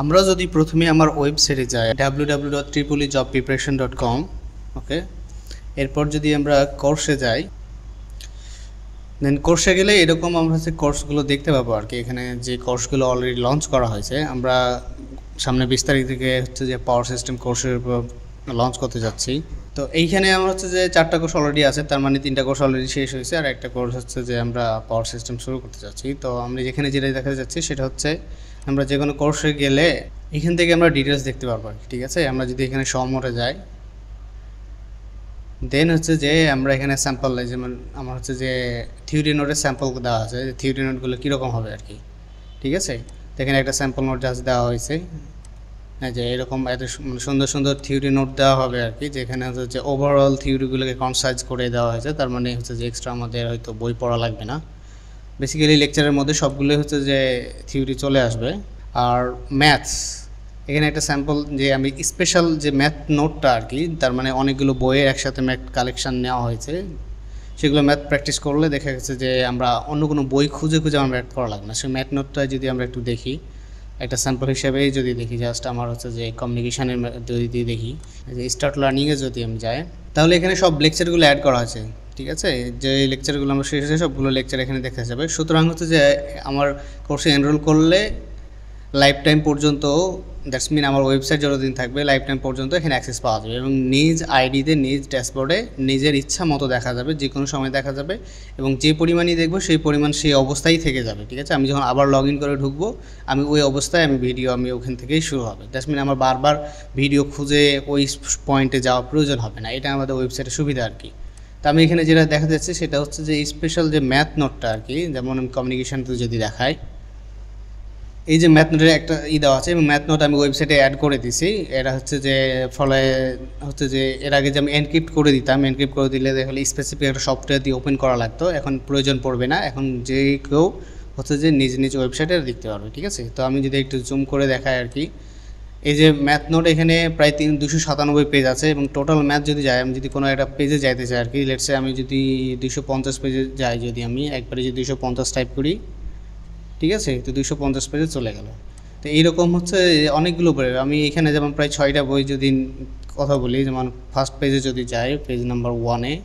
আমরা যদি প্রথমে আমার ওয়েবসাইটে যাই www.tripoli.jobpreparation.com, ওকে, এরপর যদি আমরা কোর্সে যাই, দেন কোর্সে গেলে এরকম আমরা হচ্ছে কোর্সগুলো দেখতে পাবো আর কি। এখানে যে কোর্সগুলো অলরেডি লঞ্চ করা হয়েছে, আমরা সামনে 20 তারিখ থেকে হচ্ছে যে পাওয়ার সিস্টেম কোর্সের লঞ্চ করতে যাচ্ছি। তো এইখানে আমার হচ্ছে যে 4টা কোর্স অলরেডি আছে, তার মানে 3টা কোর্স অলরেডি শেষ হয়েছে, আর একটা কোর্স হচ্ছে যে আমরা পাওয়ার সিস্টেম শুরু করতে যাচ্ছি। তো আমরা যেখানে যেটা দেখা যাচ্ছি সেটা হচ্ছে আমরা যে কোনো কোর্সে গেলে এখান থেকে আমরা ডিটেলস দেখতে পারবো আর কি। ঠিক আছে, আমরা যদি এখানে সমরে যাই, দেন হচ্ছে যে আমরা এখানে স্যাম্পল, যেমন আমার হচ্ছে যে থিওরি নোটের স্যাম্পল দেওয়া আছে, থিওরি নোটগুলো কীরকম হবে আর কি। ঠিক আছে, তো এখানে একটা স্যাম্পল নোট জাস্ট দেওয়া হয়েছে, যে এরকম এত সুন্দর সুন্দর থিওরি নোট দেওয়া হবে আর কি, যেখানে হচ্ছে যে ওভারঅল থিওরিগুলোকে কনসাইজ করে দেওয়া হয়েছে। তার মানে হচ্ছে যে এক্সট্রা আমাদের হয়তো বই পড়া লাগবে না, বেসিক্যালি লেকচারের মধ্যে সবগুলোই হচ্ছে যে থিওরি চলে আসবে। আর ম্যাথস, এখানে একটা স্যাম্পল যে আমি স্পেশাল যে ম্যাথ নোটটা আর কি, তার মানে অনেকগুলো বইয়ের একসাথে ম্যাথ কালেকশান নেওয়া হয়েছে, সেগুলো ম্যাথ প্র্যাকটিস করলে দেখা গেছে যে আমরা অন্য কোনো বই খুঁজে খুঁজে আমার ম্যাথ করা লাগবে না। সেই ম্যাথ নোটটা যদি আমরা একটু দেখি, একটা স্যাম্পল হিসেবেই যদি দেখি, জাস্ট আমার হচ্ছে যে কমিউনিকেশানের যদি দেখি, যে স্টার্ট লার্নিংয়ে যদি আমি যাই, তাহলে এখানে সব লেকচারগুলো অ্যাড করা আছে। ঠিক আছে, যে লেকচারগুলো আমরা শেষে সবগুলো লেকচার এখানে দেখা যাবে। সুতরাং হচ্ছে যে আমার কোর্সে এনরোল করলে লাইফ টাইম পর্যন্ত, দ্যাটস মিন আমার ওয়েবসাইট যতদিন থাকবে লাইফ টাইম পর্যন্ত এখানে অ্যাক্সেস পাওয়া যাবে, এবং নিজ আইডিতে নিজ ড্যাশবোর্ডে নিজের ইচ্ছা মতো দেখা যাবে, যে কোনো সময় দেখা যাবে, এবং যে পরিমাণই দেখবো সেই পরিমাণ সেই অবস্থায় থেকে যাবে। ঠিক আছে, আমি যখন আবার লগ ইন করে ঢুকবো, আমি ওই অবস্থায় ভিডিও ওখান থেকেই শুরু হবে। দ্যাটস মিন আমার বারবার ভিডিও খুঁজে ওই পয়েন্টে যাওয়া প্রয়োজন হবে না, এটা আমাদের ওয়েবসাইটের সুবিধা আর কি। তো আমি এখানে যেটা দেখা যাচ্ছে সেটা হচ্ছে যে স্পেশাল যে ম্যাথ নোটটা আর কি, যেমন আমি কমিউনিকেশানতে যদি দেখাই, এই যে ম্যাথ নোটের একটা দেওয়া আছে, এবং ম্যাথ নোট আমি ওয়েবসাইটে অ্যাড করে দিছি। এটা হচ্ছে যে ফলে হচ্ছে যে এর আগে যে আমি এনক্রিপ্ট করে দিতাম, এনক্রিপ্ট করে দিলে দেখলে স্পেসিফিক একটা সফটওয়্যার দিয়ে ওপেন করা লাগতো, এখন প্রয়োজন পড়বে না, এখন যে কেউ হচ্ছে যে নিজ নিজ ওয়েবসাইটে দেখতে পারবে। ঠিক আছে, তো আমি যদি একটু জুম করে দেখাই আর কি, এই যে ম্যাথ নোট এখানে প্রায় 297 পেজ আছে, এবং টোটাল ম্যাথ যদি যাই, আমি যদি কোনো একটা পেজে যাইতে চাই আর কি, লেটসে আমি যদি 250 পেজে যাই, যদি আমি একবারে যদি 250 টাইপ করি, ঠিক আছে, তো 250 পেজে চলে গেল। তো এইরকম হচ্ছে অনেকগুলো বই, আমি এখানে যেমন প্রায় 6টা বই যদি কথা বলি, যেমন ফার্স্ট পেজে যদি যাই, পেজ নাম্বার 1-এ,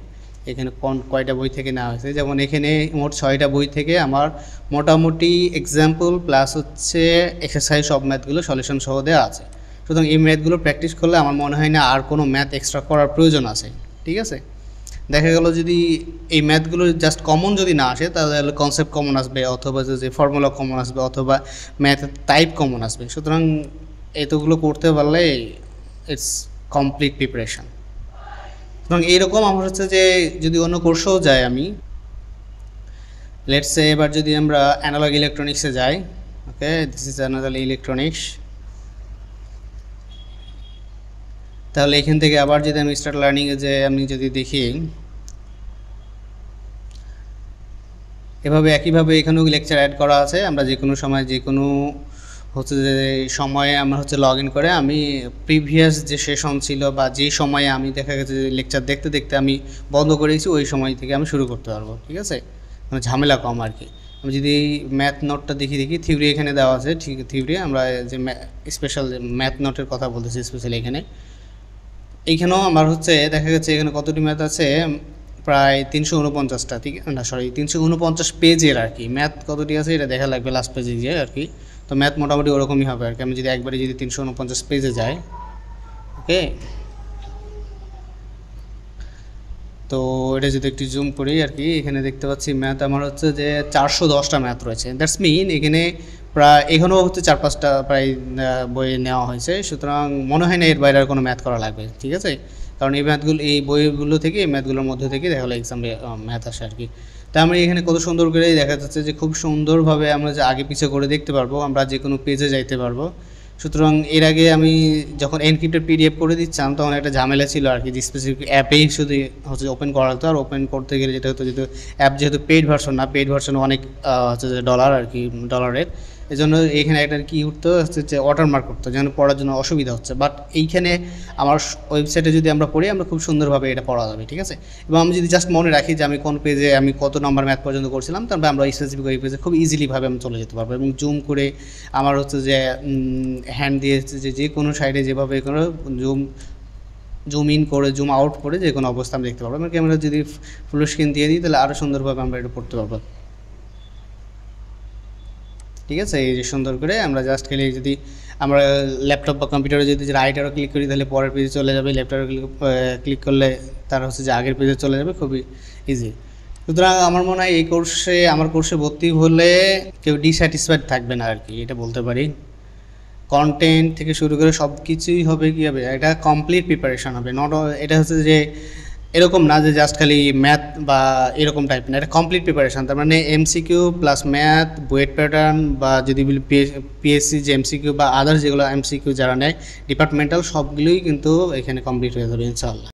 এখানে কয়টা বই থেকে নেওয়া হয়েছে, যেমন এখানে মোট 6টা বই থেকে আমার মোটামুটি এক্সাম্পল প্লাস হচ্ছে এক্সারসাইজ সব ম্যাথগুলো সলিউশন সহ দেওয়া আছে। সুতরাং এই ম্যাথগুলো প্র্যাকটিস করলে আমার মনে হয় না আর কোনো ম্যাথ এক্সট্রা করার প্রয়োজন আছে। ঠিক আছে, দেখা গেল যদি এই ম্যাথগুলো জাস্ট কমন যদি না আসে, তাহলে কনসেপ্ট কমন আসবে, অথবা যে ফর্মুলা কমন আসবে, অথবা ম্যাথের টাইপ কমন আসবে। সুতরাং এতগুলো করতে পারলে ইটস কমপ্লিট প্রিপারেশান। সুতরাং এইরকম আমার হচ্ছে যে যদি অন্য কোর্সেও যাই, আমি লেটস সে এবার যদি আমরা অ্যানালগ ইলেকট্রনিক্সে যাই, ওকে, দিস ইজ অ্যানালগ ইলেকট্রনিক্স, তাহলে এখান থেকে আবার যদি আমি স্টার্ট লার্নিংয়ে যে আমি যদি দেখি, এভাবে একইভাবে এখানেও লেকচার অ্যাড করা আছে। আমরা যে কোনো সময় যে কোনো হচ্ছে যে সময়ে আমরা হচ্ছে লগ ইন করে আমি প্রিভিয়াস যে সেশন ছিল বা যে সময়ে আমি দেখা গেছে যে লেকচার দেখতে দেখতে আমি বন্ধ করেছি, ওই সময় থেকে আমি শুরু করতে পারবো। ঠিক আছে, মানে ঝামেলা কম আর কি। আমি যদি ম্যাথ নোটটা দেখি থিওরি এখানে দেওয়া আছে, ঠিক থিওরি আমরা যে স্পেশাল ম্যাথ নোটের কথা বলতেছি স্পেশালি এইখানেও আমার হচ্ছে দেখা গেছে এখানে কতটি ম্যাথ আছে, প্রায় 349টা। ঠিক না, সরি 349 পেজের আর কি। ম্যাথ কতটি আছে এটা দেখা লাগবে লাস্ট পেজে গিয়ে আর কি। তো ম্যাথ মোটামুটি ওরকমই হবে আর কি। আমি যদি একবারে যদি 349 পেজে যাই, ওকে, তো এটা যদি একটু জুম করি আর কি, এখানে দেখতে পাচ্ছি ম্যাথ আমার হচ্ছে যে 410টা ম্যাথ রয়েছে। দ্যাটস মিন এখানে প্রায় এখানেও হচ্ছে 4-5টা প্রায় বই নেওয়া হয়েছে। সুতরাং মনে হয় না এর বাইরে আর কোনো ম্যাথ করা লাগবে। ঠিক আছে, কারণ এই ম্যাথগুলো এই বইগুলো থেকে, এই ম্যাথগুলোর মধ্যে থেকে দেখা হলো এক্সামে ম্যাথ আসে আর কি। তা আমরা এখানে কত সুন্দর করে দেখা যাচ্ছে যে খুব সুন্দরভাবে আমরা যে আগে পিছিয়ে করে দেখতে পারবো, আমরা যে কোনো পেজে যাইতে পারবো। সুতরাং এর আগে আমি যখন এনক্রিপ্টেড পিডিএফ করে দিচ্ছিলাম তখন একটা ঝামেলা ছিল আর কি, যে স্পেসিফিক অ্যাপেই শুধু হচ্ছে ওপেন করা হতো। আর ওপেন করতে গেলে যেটা হতো, যেহেতু অ্যাপ যেহেতু পেইড ভার্সন না, পেইড ভার্সন অনেক হচ্ছে যে ডলার আর কি, ডলারের এজন্য এইখানে একটা কি করতে হচ্ছে যে ওয়াটারমার্ক করতে, যেন পড়ার জন্য অসুবিধা হচ্ছে। বাট এইখানে আমার ওয়েবসাইটে যদি আমরা পড়ি, আমরা খুব সুন্দরভাবে এটা পড়া যাবে, ঠিক আছে। এবং আমি যদি জাস্ট মনে রাখি যে আমি কোন পেজে আমি কত নম্বর ম্যাথ পর্যন্ত করছিলাম, তারপরে আমরা স্পেসিফিক ওই পেজে খুব ইজিলিভাবে আমি চলে যেতে পারবো। এবং জুম করে আমার হচ্ছে যে হ্যান্ড দিয়ে যে কোনো সাইডে যেভাবে কোনো জুম ইন করে জুম আউট করে যে কোনো অবস্থা আমি দেখতে পারবো। আমার ক্যামেরা যদি ফুল স্ক্রিন দিয়ে দিই, তাহলে আরও সুন্দরভাবে আমরা এটা পড়তে পারবো, ঠিক আছে। এই যে সুন্দর করে আমরা জাস্ট খেলে যদি আমরা ল্যাপটপ বা কম্পিউটারে যদি রাইট আরও ক্লিক করি, তাহলে পরের পেজে চলে যাবে। ল্যাপটপে ক্লিক করলে তার হচ্ছে যে আগের পেজে চলে যাবে, খুবই ইজি। সুতরাং আমার মনে হয় এই কোর্সে, আমার কোর্সে ভর্তি হলে কেউ ডিস্যাটিসফাইড থাকবে না আর কি, এটা বলতে পারি। কন্টেন্ট থেকে শুরু করে সব কিছুই হবে কী হবে, এটা কমপ্লিট প্রিপারেশন হবে। নট এটা হচ্ছে যে এরকম না যে জাস্ট খালি ম্যাথ বা এরকম টাইপ না, এটা কমপ্লিট প্রিপারেশান। তার মানে MCQ plus math, BUET pattern, বা যদি বলি পিএসসি যে এমসিকিউ বা আদার্স যেগুলো এমসিকিউ যারা নেয় ডিপার্টমেন্টাল, সবগুলোই কিন্তু এখানে কমপ্লিট হয়ে যাবে ইনশাআল্লাহ।